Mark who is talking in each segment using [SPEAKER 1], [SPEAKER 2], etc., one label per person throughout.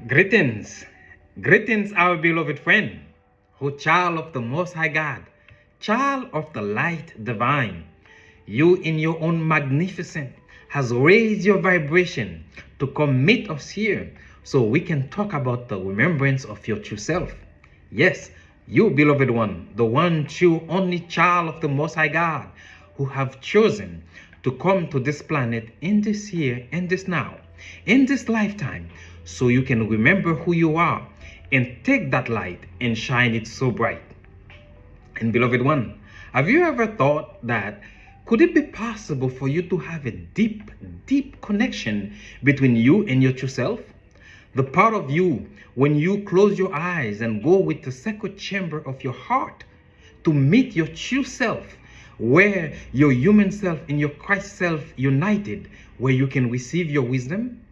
[SPEAKER 1] Greetings. Greetings, our beloved friend, who child of the Most High God, child of the light divine. You in your own magnificent has raised your vibration to come meet us here so we can talk about the remembrance of your true self. Yes, you beloved one, the one true only child of the Most High God, who have chosen to come to this planet in this year and this now, in this lifetime, so you can remember who you are and take that light and shine it so bright. And beloved one, have you ever thought that could it be possible for you to have a deep, deep connection between you and your true self? The part of you, when you close your eyes and go with the secret chamber of your heart to meet your true self, where your human self and your Christ self united, where you can receive your wisdom?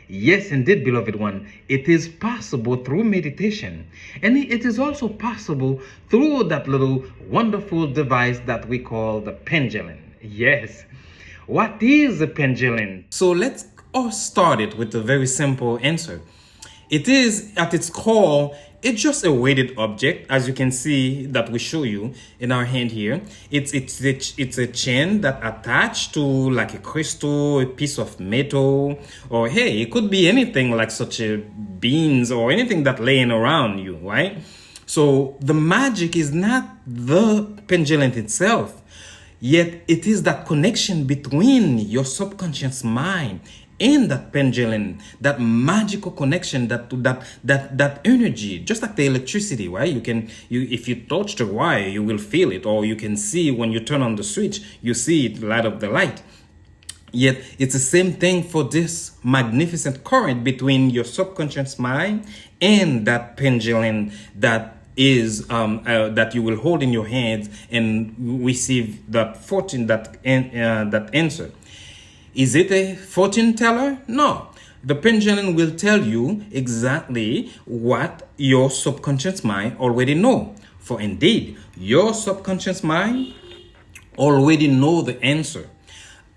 [SPEAKER 1] Yes, indeed, beloved one, it is possible through meditation. And it is also possible through that little wonderful device that we call the pendulum. Yes. What is a pendulum? So let's all start it with a very simple answer. It is, at its core, it's just a weighted object, as you can see that we show you in our hand here. It's a chain that attached to like a crystal, a piece of metal, or hey, it could be anything like such a beans or anything that laying around you, right? So the magic is not the pendulum itself, yet it is that connection between your subconscious mind in that pendulum, that magical connection, that energy, just like the electricity, right? If you touch the wire, you will feel it, or you can see when you turn on the switch, you see it light up the light. Yet it's the same thing for this magnificent current between your subconscious mind and that pendulum that is that you will hold in your hands and receive that fortune, that answer. Is it a fortune teller? No. The pendulum will tell you exactly what your subconscious mind already know. For indeed, your subconscious mind already know the answer.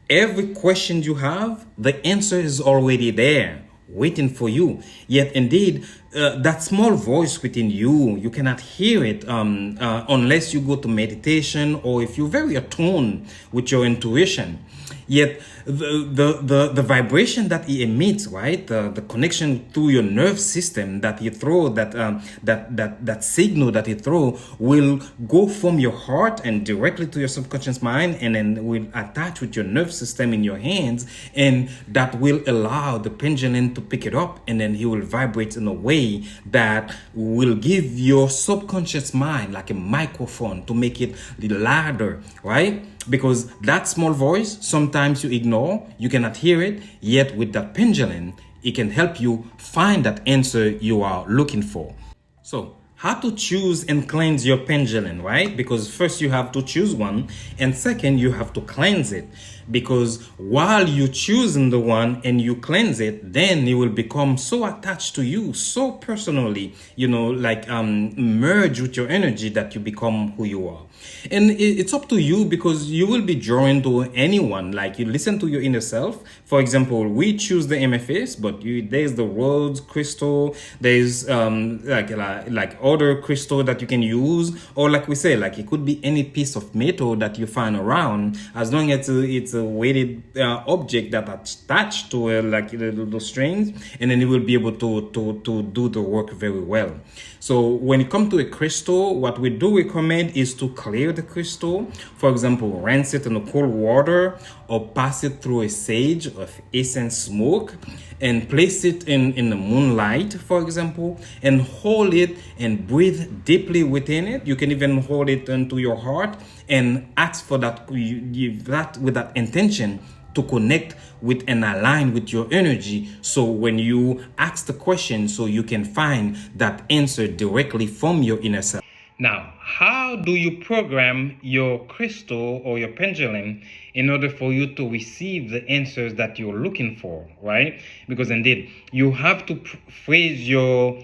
[SPEAKER 1] Every question you have, the answer is already there, waiting for you. Yet indeed, that small voice within you, you cannot hear it unless you go to meditation or if you're very attuned with your intuition. Yet the vibration that it emits, right? The connection through your nerve system that you throw, that signal that you throw will go from your heart and directly to your subconscious mind, and then will attach with your nerve system in your hands, and that will allow the pendulum to pick it up, and then it will vibrate in a way that will give your subconscious mind like a microphone to make it louder, right? Because that small voice, sometimes you ignore, you cannot hear it, yet with that pendulum, it can help you find that answer you are looking for. So, how to choose and cleanse your pendulum, right? Because first you have to choose one, and second, you have to cleanse it. Because while you choosing the one and you cleanse it, then it will become so attached to you, so personally, like merge with your energy that you become who you are. And it's up to you, because you will be drawn to anyone. Like, you listen to your inner self. For example, we choose the MFS, but there's the Rhodes crystal. There's like other crystal that you can use, or like we say, like it could be any piece of metal that you find around, as long as it's a weighted object that attached to like the strings, and then it will be able to do the work very well. So when it comes to a crystal, what we do recommend is to clear the crystal. For example, rinse it in the cold water, or pass it through a sage of essence smoke, and place it in the moonlight, for example, and hold it and breathe deeply within it. You can even hold it into your heart and ask for that, with that intention to connect with and align with your energy. So when you ask the question, so you can find that answer directly from your inner self. Now, how do you program your crystal or your pendulum in order for you to receive the answers that you're looking for, right? Because indeed, you have to phrase your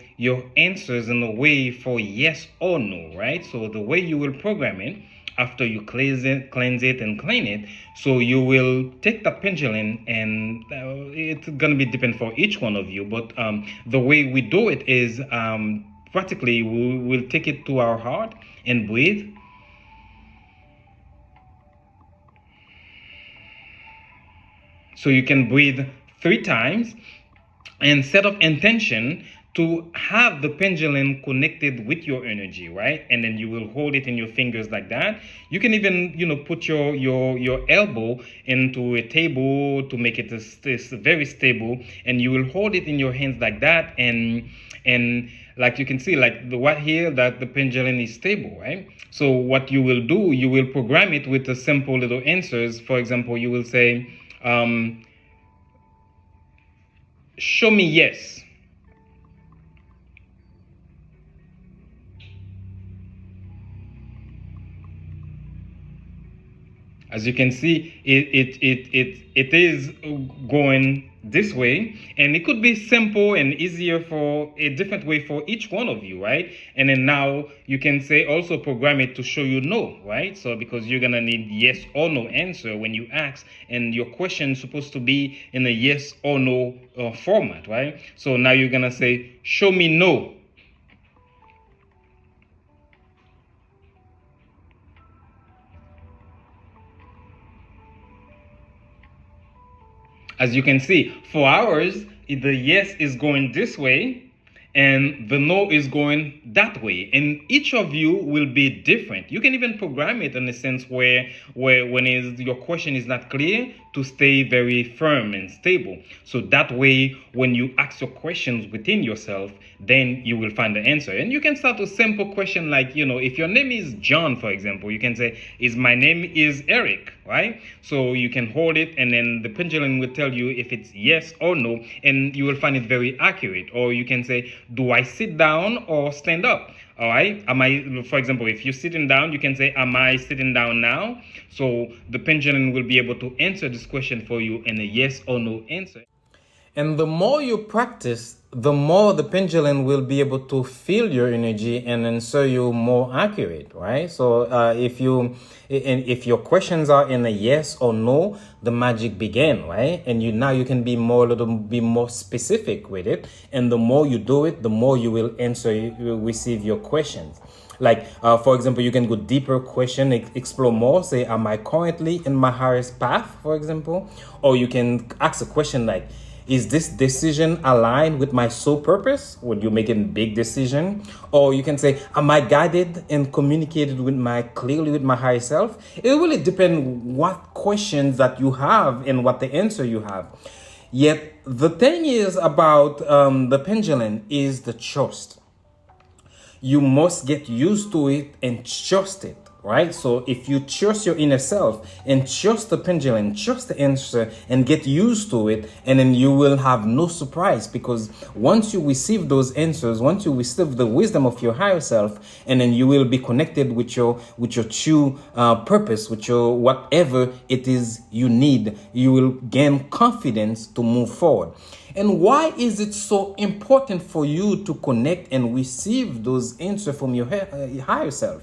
[SPEAKER 1] answers in a way for yes or no, right? So the way you will program it after you cleanse it and clean it. So you will take the pendulum, and it's gonna be different for each one of you, but the way we do it is practically we will take it to our heart and breathe. So you can breathe 3 times and set up intention to have the pendulum connected with your energy, right? And then you will hold it in your fingers like that. You can even, put your elbow into a table to make it very stable, and you will hold it in your hands like that, and like you can see, like the what here, that the pendulum is stable, right? So what you will do, you will program it with a simple little answers. For example, you will say, show me yes. As you can see, it is going this way, and it could be simple and easier for a different way for each one of you, right? And then now you can say also program it to show you no, right? So because you're gonna need yes or no answer when you ask, and your question is supposed to be in a yes or no format, right? So now you're gonna say, show me no. As you can see, for ours, the yes is going this way and the no is going that way, and each of you will be different. You can even program it in a sense where when your question is not clear, to stay very firm and stable, so that way when you ask your questions within yourself, then you will find the answer. And you can start a simple question like, if your name is John, for example, you can say, my name is Eric, right? So you can hold it, and then the pendulum will tell you if it's yes or no, and you will find it very accurate. Or you can say, do I sit down or stand up? All right. For example, if you're sitting down, you can say, am I sitting down now? So the pendulum will be able to answer this question for you in a yes or no answer. And the more you practice, the more the pendulum will be able to feel your energy and answer you more accurate, right? So if your questions are in a yes or no, the magic begin, right? And now you can be a little bit more specific with it. And the more you do it, the more you will receive your questions. Like, for example, you can go deeper question, explore more, say, am I currently in my highest path, for example? Or you can ask a question like, is this decision aligned with my soul purpose? When you're making a big decision? Or you can say, am I guided and communicated clearly with my higher self? It really depends what questions that you have and what the answer you have. Yet the thing is about the pendulum is the trust. You must get used to it and trust it, right? So if you trust your inner self and trust the pendulum, trust the answer, and get used to it, and then you will have no surprise, because once you receive those answers, once you receive the wisdom of your higher self, and then you will be connected with your true purpose, with your whatever it is you need, you will gain confidence to move forward. And why is it so important for you to connect and receive those answers from your higher self?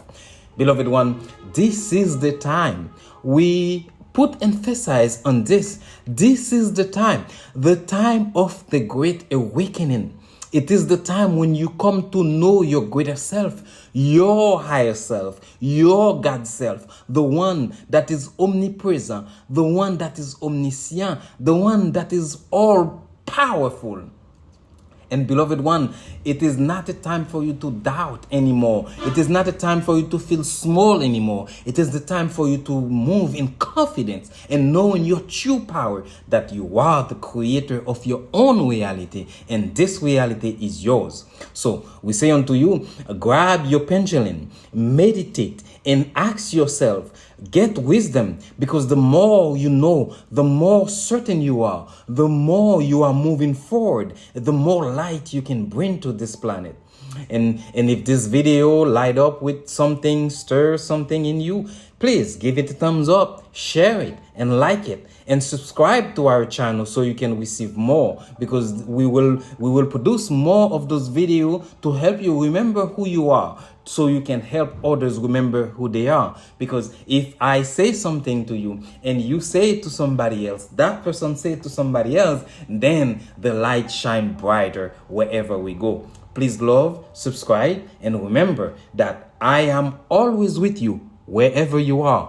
[SPEAKER 1] Beloved one, this is the time. We put emphasis on this. This is the time of the great awakening. It is the time when you come to know your greater self, your higher self, your God self, the one that is omnipresent, the one that is omniscient, the one that is all powerful. And beloved one, it is not a time for you to doubt anymore. It is not a time for you to feel small anymore. It is the time for you to move in confidence and knowing your true power, that you are the creator of your own reality, and this reality is yours. So we say unto you, grab your pendulum, meditate, and ask yourself, get wisdom, because the more you know, the more certain you are, the more you are moving forward, the more light you can bring to this planet. And if this video light up with something, stir something in you, Please give it a thumbs up, share it, and like it, and subscribe to our channel so you can receive more, because we will produce more of those videos to help you remember who you are, so you can help others remember who they are. Because if I say something to you and you say it to somebody else, that person say it to somebody else, then the light shine brighter wherever we go. Please love, subscribe, and remember that I am always with you wherever you are.